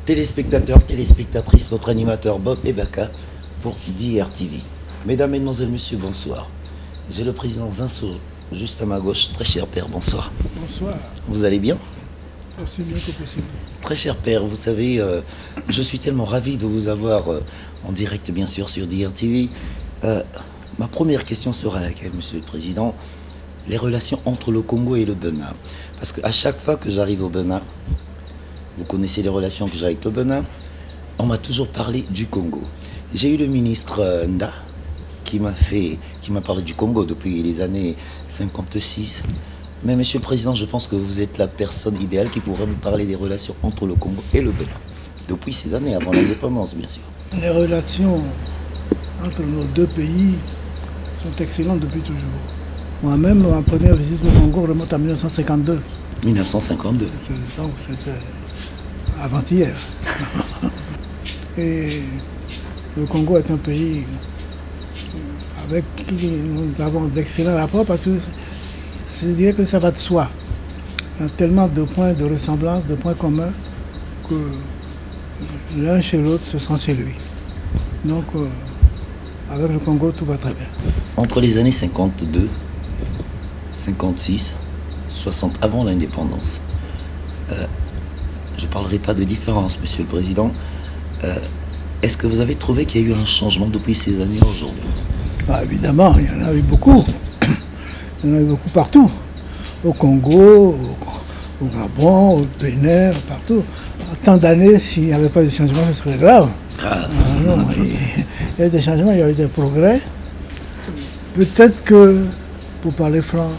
Téléspectateurs, téléspectatrices, votre animateur Bob Ebaka pour DRTV. Mesdames, Mesdemoiselles, Messieurs, bonsoir. J'ai le président Zinso juste à ma gauche. Très cher père, bonsoir. Bonsoir. Vous allez bien? Aussi bien que possible. Très cher père, vous savez, je suis tellement ravi de vous avoir en direct, bien sûr, sur DRTV. Ma première question sera laquelle, Monsieur le Président? Les relations entre le Congo et le Bénin. Parce qu'à chaque fois que j'arrive au Bénin, vous connaissez les relations que j'ai avec le Bénin, on m'a toujours parlé du Congo. J'ai eu le ministre Nda qui m'a parlé du Congo depuis les années 56. Mais Monsieur le Président, je pense que vous êtes la personne idéale qui pourrait nous parler des relations entre le Congo et le Bénin. Depuis ces années, avant l'indépendance, bien sûr. Les relations entre nos deux pays sont excellentes depuis toujours. Moi-même, ma première visite au Congo remonte à 1952. 1952. Donc c'était avant-hier. Et le Congo est un pays avec qui nous avons d'excellents rapports parce que je dirais que ça va de soi. Il y a tellement de points de ressemblance, de points communs que l'un chez l'autre se sent chez lui. Donc avec le Congo, tout va très bien. Entre les années 52, 56, 60, avant l'indépendance, je ne parlerai pas de différence, Monsieur le Président. Est-ce que vous avez trouvé qu'il y a eu un changement depuis ces années aujourd'hui? Ah, évidemment, il y en a eu beaucoup. Il y en a eu beaucoup partout. Au Congo, au Gabon, au Bénin, partout. En tant d'années, s'il n'y avait pas de changement, ce serait grave. Non, il y a eu des changements, il y a eu des progrès. Peut-être que, pour parler franc,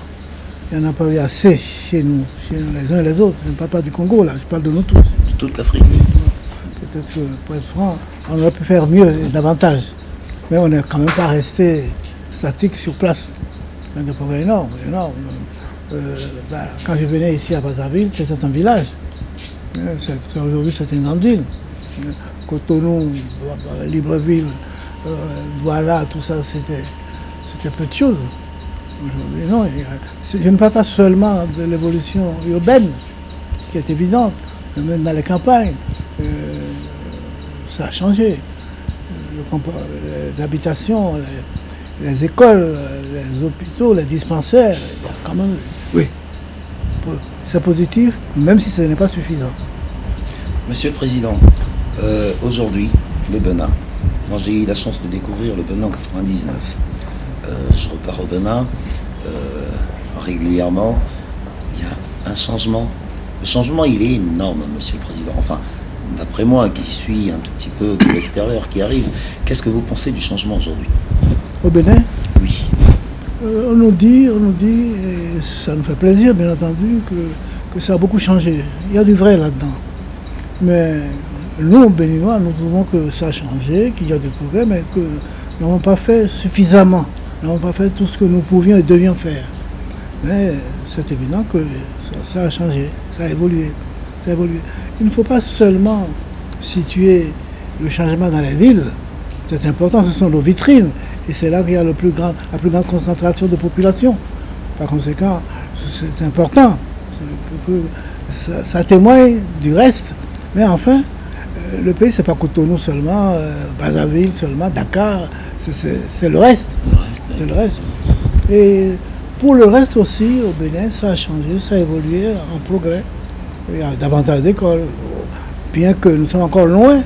il n'y en a pas eu assez chez nous les uns et les autres. Je ne parle pas du Congo, là, je parle de nous tous. De toute l'Afrique. Peut-être que, pour être franc, on aurait pu faire mieux et davantage. Mais on n'est quand même pas resté statique sur place. Il y a des progrès énormes. Quand je venais ici à Brazzaville, c'était un village. Aujourd'hui, c'est une grande ville. Cotonou, Libreville, Douala, tout ça, c'était peu de choses. Aujourd'hui, non. Je ne parle pas seulement de l'évolution urbaine, qui est évidente, mais même dans les campagnes, ça a changé. L'habitation, les écoles, les hôpitaux, les dispensaires, il y a quand même... Oui, c'est positif, même si ce n'est pas suffisant. Monsieur le Président, aujourd'hui, le Bénin, moi j'ai eu la chance de découvrir le Bénin en 99. Je repars au Bénin régulièrement. Il y a un changement. Le changement, il est énorme, Monsieur le Président. Enfin, d'après moi, qui suis un tout petit peu de l'extérieur, qui arrive, qu'est-ce que vous pensez du changement aujourd'hui? Au Bénin? Oui. On nous dit, et ça nous fait plaisir, bien entendu, que ça a beaucoup changé. Il y a du vrai là-dedans. Mais nous, Béninois, nous trouvons que ça a changé, qu'il y a du progrès, mais que nous n'avons pas fait suffisamment. Nous n'avons pas fait tout ce que nous pouvions et devions faire. Mais c'est évident que ça a changé, ça a évolué. Il ne faut pas seulement situer le changement dans les villes. C'est important, ce sont nos vitrines. Et c'est là qu'il y a la plus grande concentration de population. Par conséquent, c'est important. Ça témoigne du reste. Mais enfin, le pays, c'est pas Cotonou seulement, Brazzaville seulement, Dakar, c'est le reste. C'est le reste. Et pour le reste aussi, au Bénin, ça a changé, ça a évolué en progrès. Il y a davantage d'écoles, bien que nous sommes encore loin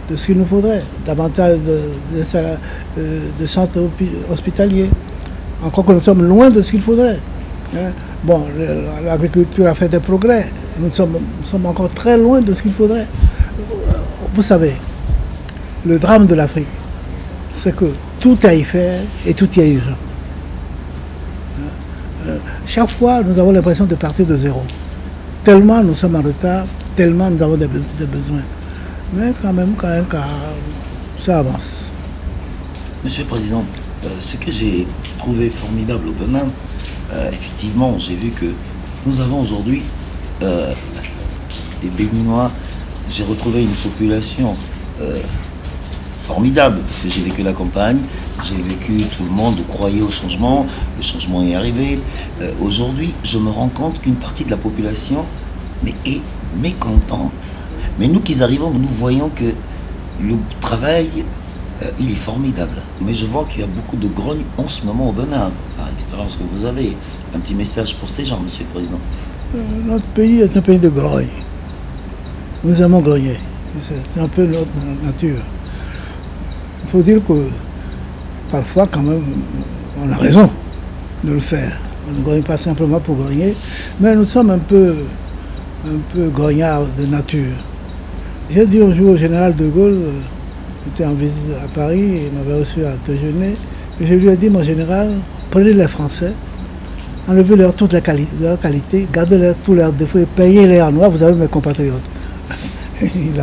de ce qu'il nous faudrait. Davantage de centres hospitaliers. Encore que nous sommes loin de ce qu'il faudrait. Bon, l'agriculture a fait des progrès. Nous sommes encore très loin de ce qu'il faudrait. Vous savez, le drame de l'Afrique, c'est que tout est à y faire et tout y est urgent. Chaque fois, nous avons l'impression de partir de zéro. Tellement nous sommes en retard, tellement nous avons des besoins. Mais quand même, ça avance. Monsieur le Président, ce que j'ai trouvé formidable au Bénin, effectivement, j'ai vu que nous avons aujourd'hui des Béninois. J'ai retrouvé une population formidable, parce que j'ai vécu la campagne, j'ai vécu, tout le monde croyait au changement, le changement est arrivé. Aujourd'hui, je me rends compte qu'une partie de la population est mécontente. Mais nous qui arrivons, nous voyons que le travail, il est formidable. Mais je vois qu'il y a beaucoup de grognes en ce moment au Bénin, par l'expérience que vous avez. Un petit message pour ces gens, Monsieur le Président. Notre pays est un pays de grogne. Nous aimons grogner. C'est un peu notre nature. Il faut dire que parfois, quand même, on a raison de le faire. On ne grogne pas simplement pour grogner, mais nous sommes un peu grognards de nature. J'ai dit un jour au général de Gaulle, j'étais en visite à Paris, il m'avait reçu à déjeuner, et je lui ai dit, mon général, prenez les Français, enlevez-leur toutes leurs qualités, gardez-leur tous leurs défauts et payez-les en noir, vous avez mes compatriotes. Il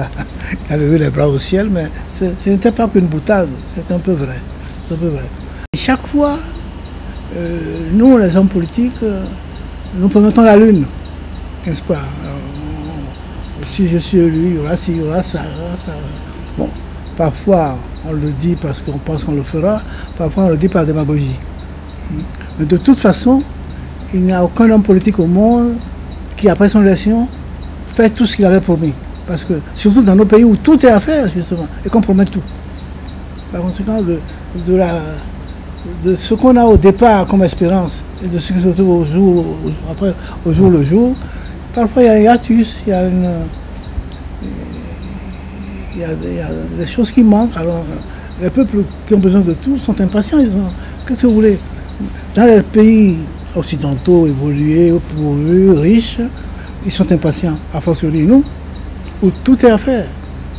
a levé les bras au ciel, mais ce n'était pas qu'une boutade, c'est un peu vrai. Et chaque fois, nous, les hommes politiques, nous promettons la lune, n'est-ce pas? Si je suis élu, il y aura ci, il y aura ça. Bon, parfois, on le dit parce qu'on pense qu'on le fera, parfois on le dit par démagogie. Mais de toute façon, il n'y a aucun homme politique au monde qui, après son élection, fait tout ce qu'il avait promis. Parce que, surtout dans nos pays où tout est à faire, justement, et qu'on promet tout. Par conséquent, de ce qu'on a au départ comme espérance, et de ce qui se trouve au jour le jour, parfois il y a un hiatus, il y a des choses qui manquent. Alors, les peuples qui ont besoin de tout sont impatients. Qu'est-ce que vous voulez? Dans les pays occidentaux, évolués, pourvus, riches, ils sont impatients, à fortiori nous, où tout est à faire.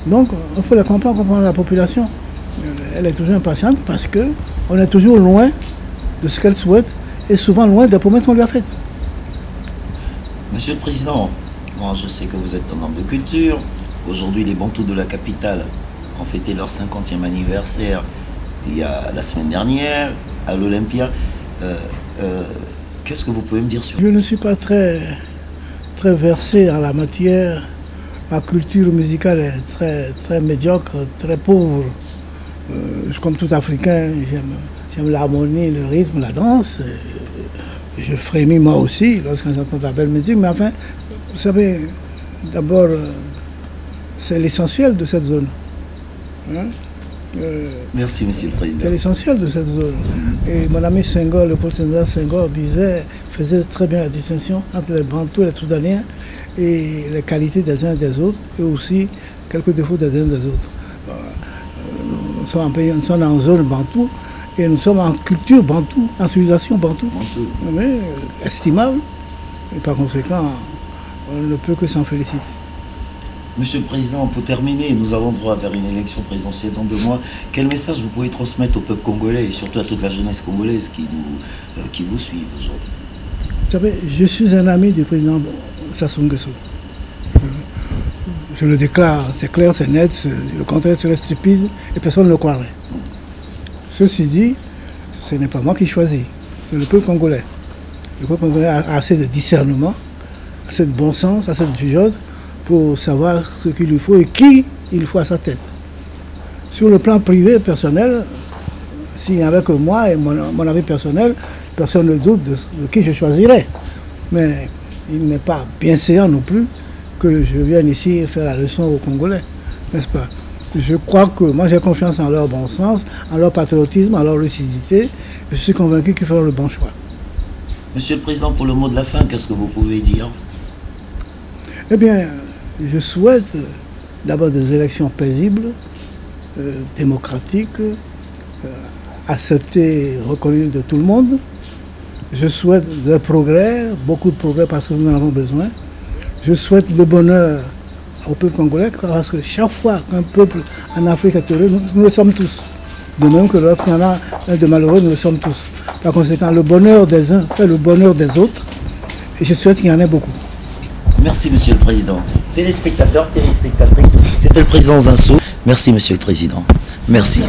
Donc, il faut les comprendre la population. Elle est toujours impatiente parce qu'on est toujours loin de ce qu'elle souhaite et souvent loin des promesses qu'on lui a faites. Monsieur le Président, moi je sais que vous êtes un homme de culture. Aujourd'hui, les Bantous de la capitale ont fêté leur 50e anniversaire il y a la semaine dernière à l'Olympia. Qu'est-ce que vous pouvez me dire sur... Je ne suis pas très versé en la matière. Ma culture musicale est très médiocre, très pauvre. Comme tout Africain, j'aime l'harmonie, le rythme, la danse. Je frémis moi aussi lorsqu'on entend de la belle musique. Mais enfin, vous savez, d'abord, c'est l'essentiel de cette zone. Hein? Merci, Monsieur le Président. C'est l'essentiel de cette zone. Et mon ami Senghor, le président Senghor, faisait très bien la distinction entre les Bantous et les Soudaniens et les qualités des uns et des autres, et aussi quelques défauts des uns et des autres. Nous sommes en pays, nous sommes en zone bantou, et nous sommes en culture bantou, en civilisation bantou, mais estimable, et par conséquent, on ne peut que s'en féliciter. Monsieur le Président, pour terminer, nous avons droit vers une élection présidentielle dans 2 mois. Quel message vous pouvez transmettre au peuple congolais et surtout à toute la jeunesse congolaise qui vous suit aujourd'hui? Vous savez, je suis un ami du président Sassou Nguesso. Je le déclare, c'est clair, c'est net, le contraire serait stupide et personne ne le croirait. Ceci dit, ce n'est pas moi qui choisis, c'est le peuple congolais. Le peuple congolais a assez de discernement, assez de bon sens, assez de jugeote pour savoir ce qu'il lui faut et qui il faut à sa tête. Sur le plan privé, personnel, s'il n'y avait que moi et mon avis personnel, personne ne doute de qui je choisirais. Mais il n'est pas bien séant non plus que je vienne ici faire la leçon aux Congolais, n'est-ce pas? Je crois que moi j'ai confiance en leur bon sens, en leur patriotisme, en leur lucidité. Je suis convaincu qu'ils feront le bon choix. Monsieur le Président, pour le mot de la fin, qu'est-ce que vous pouvez dire? Eh bien, je souhaite d'abord des élections paisibles, démocratiques, acceptées, reconnues de tout le monde. Je souhaite des progrès, beaucoup de progrès parce que nous en avons besoin. Je souhaite le bonheur au peuple congolais parce que chaque fois qu'un peuple en Afrique est heureux, nous le sommes tous. De même que lorsqu'il y en a un de malheureux, nous le sommes tous. Par conséquent, le bonheur des uns fait le bonheur des autres et je souhaite qu'il y en ait beaucoup. Merci, Monsieur le Président. Téléspectateurs, téléspectatrices, c'était le Président Zinsou. Merci, Monsieur le Président. Merci.